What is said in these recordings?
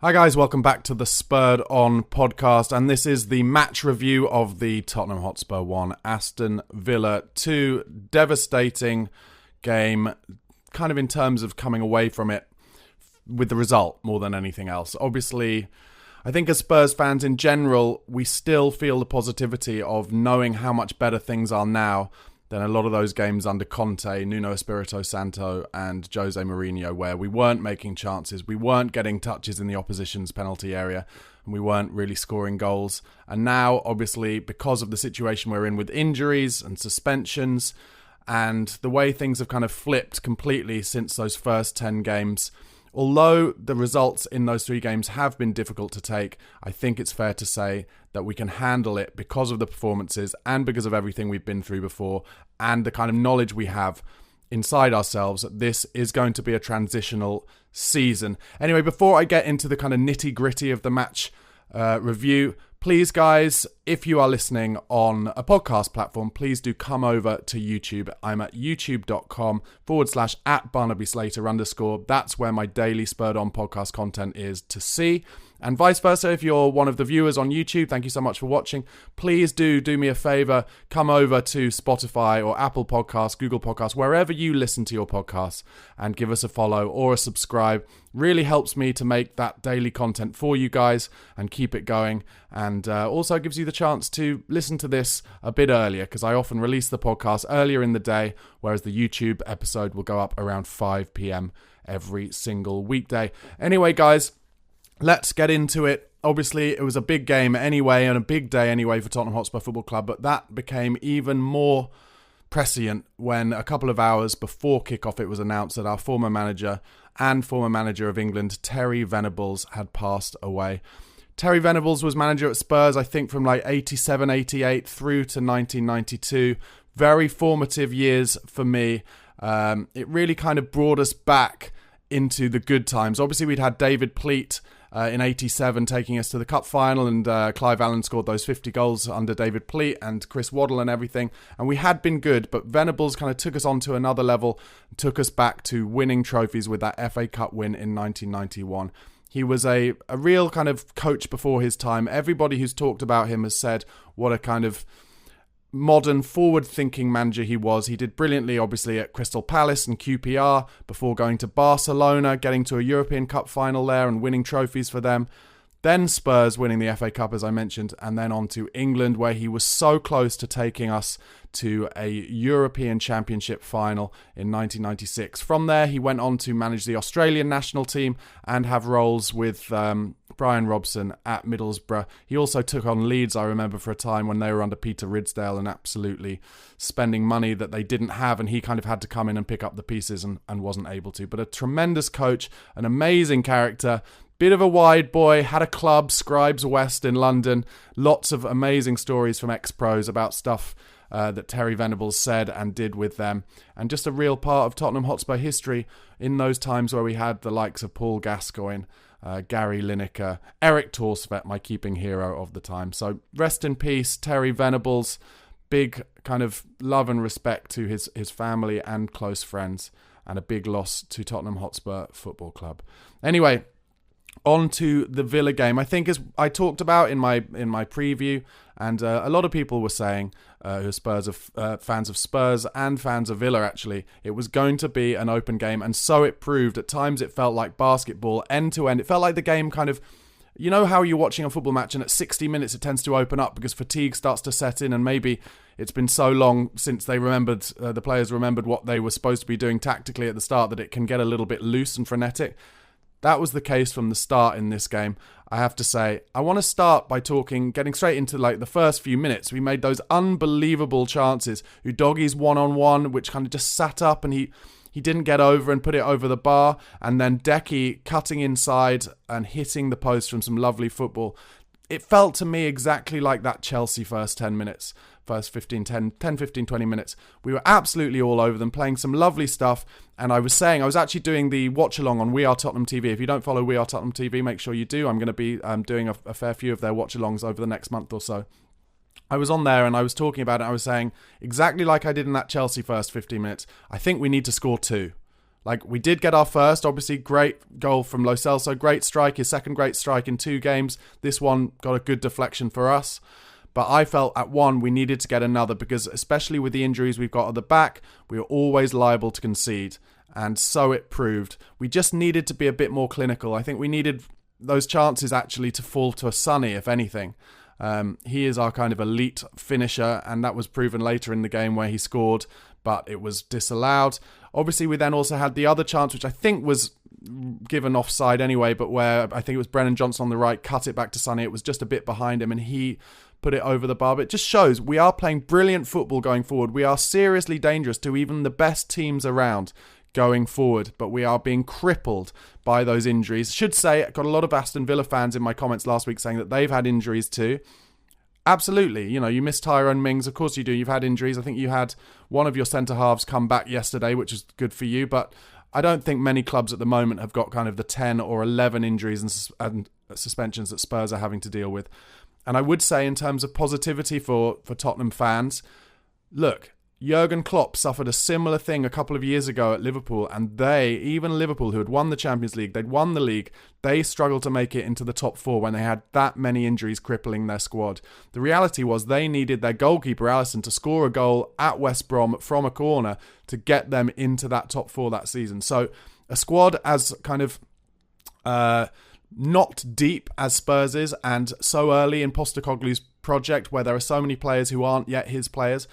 Hi guys, welcome back to the Spurred On podcast, and this is the match review of the Tottenham Hotspur 1, Aston Villa 2. Devastating game, kind of in terms of coming away from it with the result more than anything else. Obviously, I think as Spurs fans in general, we still feel the positivity of knowing how much better things are now than a lot of those games under Conte, Nuno Espirito Santo and Jose Mourinho, where we weren't making chances, we weren't getting touches in the opposition's penalty area, and we weren't really scoring goals. And now, obviously, because of the situation we're in with injuries and suspensions, and the way things have kind of flipped completely since those first 10 games, although the results in those 3 games have been difficult to take, I think it's fair to say that we can handle it because of the performances and because of everything we've been through before and the kind of knowledge we have inside ourselves that this is going to be a transitional season. Anyway, before I get into the kind of nitty-gritty of the match review, please, guys, if you are listening on a podcast platform, please do come over to YouTube. I'm at youtube.com/@BarnabySlater_. That's where my daily Spurred On podcast content is to see. And vice versa, if you're one of the viewers on YouTube, thank you so much for watching. Please do me a favor, come over to Spotify or Apple Podcasts, Google Podcasts, wherever you listen to your podcasts, and give us a follow or a subscribe. Really helps me to make that daily content for you guys and keep it going. And also gives you the chance to listen to this a bit earlier, because I often release the podcast earlier in the day, whereas the YouTube episode will go up around 5 p.m. every single weekday. Anyway, guys, let's get into it. Obviously, it was a big game anyway, and a big day anyway for Tottenham Hotspur Football Club, but that became even more prescient when a couple of hours before kickoff it was announced that our former manager and former manager of England, Terry Venables, had passed away. Terry Venables was manager at Spurs, I think, from like 87, 88 through to 1992. Very formative years for me. It really kind of brought us back into the good times. Obviously, we'd had David Pleat in 87 taking us to the cup final, and Clive Allen scored those 50 goals under David Pleat and Chris Waddle and everything. And we had been good, but Venables kind of took us on to another level, took us back to winning trophies with that FA Cup win in 1991. He was a real kind of coach before his time. Everybody who's talked about him has said what a kind of modern, forward-thinking manager he was. He did brilliantly, obviously, at Crystal Palace and QPR before going to Barcelona, getting to a European Cup final there and winning trophies for them. Then Spurs winning the FA Cup, as I mentioned, and then on to England, where he was so close to taking us to a European Championship final in 1996. From there, he went on to manage the Australian national team and have roles with Brian Robson at Middlesbrough. He also took on Leeds, I remember, for a time when they were under Peter Ridsdale and absolutely spending money that they didn't have, and he kind of had to come in and pick up the pieces and wasn't able to. But a tremendous coach, an amazing character, bit of a wide boy, had a club, Scribes West in London. Lots of amazing stories from ex-pros about stuff that Terry Venables said and did with them. And just a real part of Tottenham Hotspur history in those times where we had the likes of Paul Gascoigne, Gary Lineker, Eric Torsvet, my keeping hero of the time. So rest in peace, Terry Venables. Big kind of love and respect to his family and close friends, and a big loss to Tottenham Hotspur Football Club. Anyway, on to the Villa game. I think, as I talked about in my preview, and a lot of people were saying, who are fans of Spurs and fans of Villa, actually, it was going to be an open game, and so it proved. At times it felt like basketball, end to end. It felt like the game kind of, you know how you're watching a football match and at 60 minutes it tends to open up because fatigue starts to set in, and maybe it's been so long since they remembered, the players remembered what they were supposed to be doing tactically at the start, that it can get a little bit loose and frenetic. That was the case from the start in this game, I have to say. I want to start by getting straight into like the first few minutes. We made those unbelievable chances. Udogie's one-on-one, which kind of just sat up and he didn't get over and put it over the bar. And then Decky cutting inside and hitting the post from some lovely football. It felt to me exactly like that Chelsea first 10 minutes. First 15, 20 minutes. We were absolutely all over them, playing some lovely stuff. And I was actually doing the watch-along on We Are Tottenham TV. If you don't follow We Are Tottenham TV, make sure you do. I'm going to be doing a fair few of their watch-alongs over the next month or so. I was on there and I was talking about it. I was saying, exactly like I did in that Chelsea first 15 minutes, I think we need to score 2. Like, we did get our first, obviously, great goal from Lo Celso. Great strike, his second great strike in 2 games. This one got a good deflection for us. But I felt at one, we needed to get another because especially with the injuries we've got at the back, we were always liable to concede. And so it proved. We just needed to be a bit more clinical. I think we needed those chances actually to fall to Sonny, if anything. He is our kind of elite finisher, and that was proven later in the game where he scored, but it was disallowed. Obviously, we then also had the other chance, which I think was given offside anyway, but where I think it was Brennan Johnson on the right, cut it back to Sonny. It was just a bit behind him, and he put it over the bar. But it just shows we are playing brilliant football going forward. We are seriously dangerous to even the best teams around going forward, but we are being crippled by those injuries. Should say, I got a lot of Aston Villa fans in my comments last week saying that they've had injuries too. Absolutely. You miss Tyrone Mings. Of course you do. You've had injuries. I think you had one of your centre-halves come back yesterday, which is good for you. But I don't think many clubs at the moment have got kind of the 10 or 11 injuries and suspensions that Spurs are having to deal with. And I would say in terms of positivity for Tottenham fans, look, Jurgen Klopp suffered a similar thing a couple of years ago at Liverpool, and even Liverpool, who had won the Champions League, they'd won the league, they struggled to make it into the top 4 when they had that many injuries crippling their squad. The reality was they needed their goalkeeper, Alisson, to score a goal at West Brom from a corner to get them into that top 4 that season. So a squad as kind of not deep as Spurs is, and so early in Postecoglou's project where there are so many players who aren't yet his players,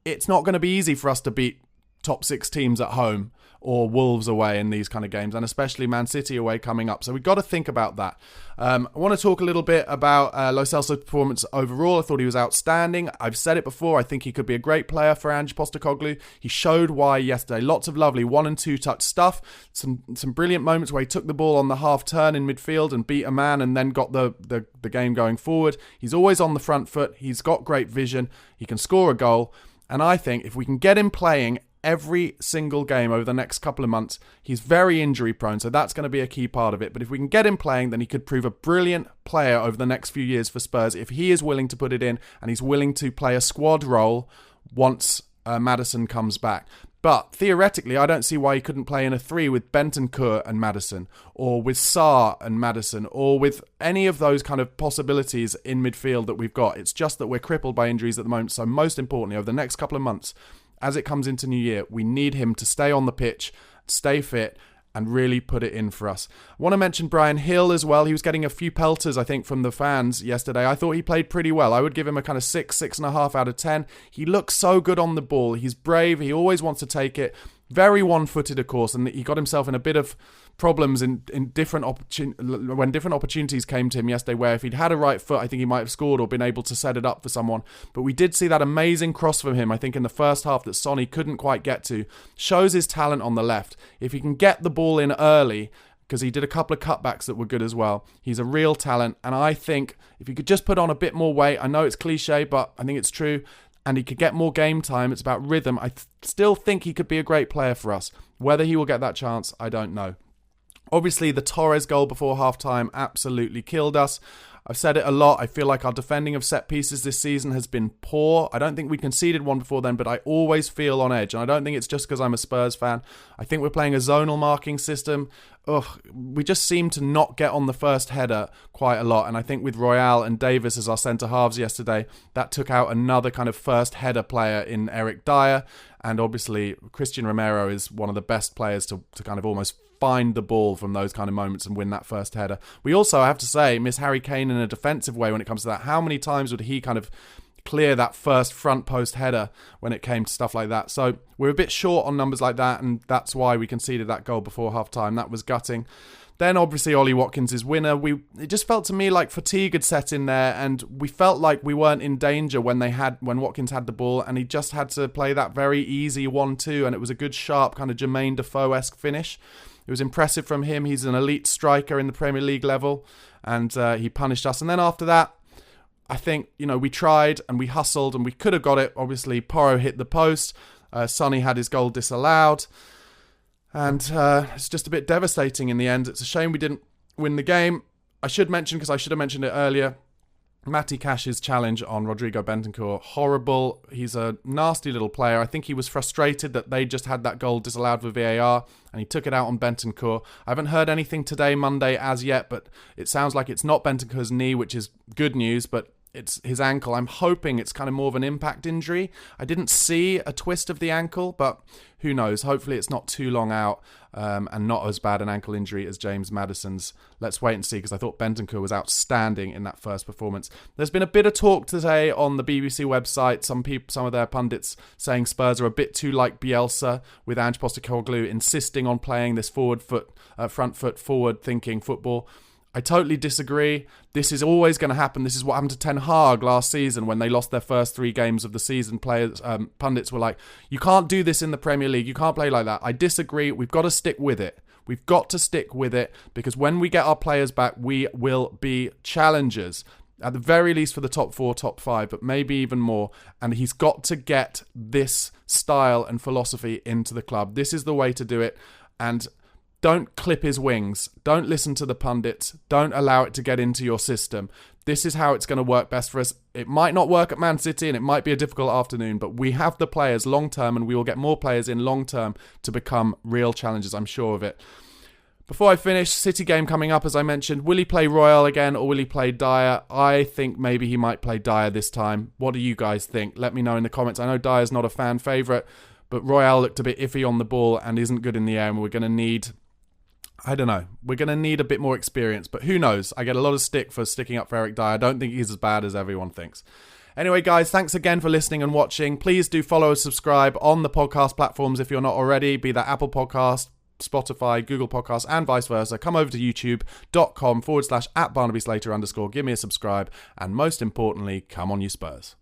it's not going to be easy for us to beat top 6 teams at home or Wolves away in these kind of games, and especially Man City away coming up. So we've got to think about that. I want to talk a little bit about Lo Celso's performance overall. I thought he was outstanding. I've said it before. I think he could be a great player for Ange Postecoglou. He showed why yesterday. Lots of lovely 1- and 2-touch stuff. Some brilliant moments where he took the ball on the half turn in midfield and beat a man and then got the game going forward. He's always on the front foot. He's got great vision. He can score a goal. And I think if we can get him playing every single game over the next couple of months, he's very injury prone, so that's going to be a key part of it. But if we can get him playing, then he could prove a brilliant player over the next few years for Spurs if he is willing to put it in and he's willing to play a squad role once Maddison comes back. But theoretically, I don't see why he couldn't play in a 3 with Bentancur and Maddison, or with Sarr and Maddison, or with any of those kind of possibilities in midfield that we've got. It's just that we're crippled by injuries at the moment. So most importantly, over the next couple of months, as it comes into New Year, we need him to stay on the pitch, stay fit, and really put it in for us. I want to mention Brian Hill as well. He was getting a few pelters, I think, from the fans yesterday. I thought he played pretty well. I would give him a kind of 6.5 out of 10. He looks so good on the ball. He's brave. He always wants to take it. Very one-footed, of course, and he got himself in a bit of problems when different opportunities came to him yesterday, where if he'd had a right foot, I think he might have scored or been able to set it up for someone. But we did see that amazing cross from him, I think, in the first half that Sonny couldn't quite get to. Shows his talent on the left. If he can get the ball in early, because he did a couple of cutbacks that were good as well, he's a real talent. And I think if he could just put on a bit more weight, I know it's cliche, but I think it's true, and he could get more game time, it's about rhythm, I still think he could be a great player for us. Whether he will get that chance, I don't know. Obviously, the Torres goal before half-time absolutely killed us. I've said it a lot. I feel like our defending of set pieces this season has been poor. I don't think we conceded one before then, but I always feel on edge. And I don't think it's just because I'm a Spurs fan. I think we're playing a zonal marking system. We just seem to not get on the first header quite a lot. And I think with Royale and Davis as our centre-halves yesterday, that took out another kind of first header player in Eric Dyer. And obviously, Christian Romero is one of the best players to kind of almost find the ball from those kind of moments and win that first header. We also, I have to say, miss Harry Kane in a defensive way when it comes to that. How many times would he kind of clear that first front post header when it came to stuff like that? So we're a bit short on numbers like that, and that's why we conceded that goal before half-time. That was gutting. Then obviously Ollie Watkins' winner. It just felt to me like fatigue had set in there, and we felt like we weren't in danger when Watkins had the ball, and he just had to play that very easy 1-2, and it was a good sharp kind of Jermaine Defoe-esque finish. It was impressive from him. He's an elite striker in the Premier League level, and he punished us. And then after that, I think, we tried and we hustled and we could have got it. Obviously, Porro hit the post. Sonny had his goal disallowed. And it's just a bit devastating in the end. It's a shame we didn't win the game. I should mention, because I should have mentioned it earlier, Matty Cash's challenge on Rodrigo Bentancur, horrible. He's a nasty little player. I think he was frustrated that they just had that goal disallowed for VAR and he took it out on Bentancur. I haven't heard anything today, Monday, as yet, but it sounds like it's not Bentancur's knee, which is good news, but it's his ankle. I'm hoping it's kind of more of an impact injury. I didn't see a twist of the ankle, but who knows? Hopefully it's not too long out and not as bad an ankle injury as James Maddison's. Let's wait and see, because I thought Bentancur was outstanding in that first performance. There's been a bit of talk today on the BBC website, some of their pundits saying Spurs are a bit too like Bielsa, with Ange Postecoglou insisting on playing this front foot, forward-thinking football. I totally disagree. This is always going to happen. This is what happened to Ten Hag last season when they lost their first 3 games of the season. Pundits were like, you can't do this in the Premier League. You can't play like that. I disagree. We've got to stick with it. We've got to stick with it, because when we get our players back, we will be challengers. At the very least for the top 4, top 5, but maybe even more. And he's got to get this style and philosophy into the club. This is the way to do it. And don't clip his wings. Don't listen to the pundits. Don't allow it to get into your system. This is how it's going to work best for us. It might not work at Man City and it might be a difficult afternoon, but we have the players long term and we will get more players in long term to become real challengers. I'm sure of it. Before I finish, City game coming up, as I mentioned. Will he play Royal again or will he play Dyer? I think maybe he might play Dyer this time. What do you guys think? Let me know in the comments. I know Dyer's not a fan favourite, but Royal looked a bit iffy on the ball and isn't good in the air, and we're going to need... I don't know. We're going to need a bit more experience, but who knows? I get a lot of stick for sticking up for Eric Dyer. I don't think he's as bad as everyone thinks. Anyway, guys, thanks again for listening and watching. Please do follow and subscribe on the podcast platforms if you're not already, be that Apple Podcast, Spotify, Google Podcasts, and vice versa. Come over to youtube.com/@BarnabySlater_. Give me a subscribe, and most importantly, come on you Spurs.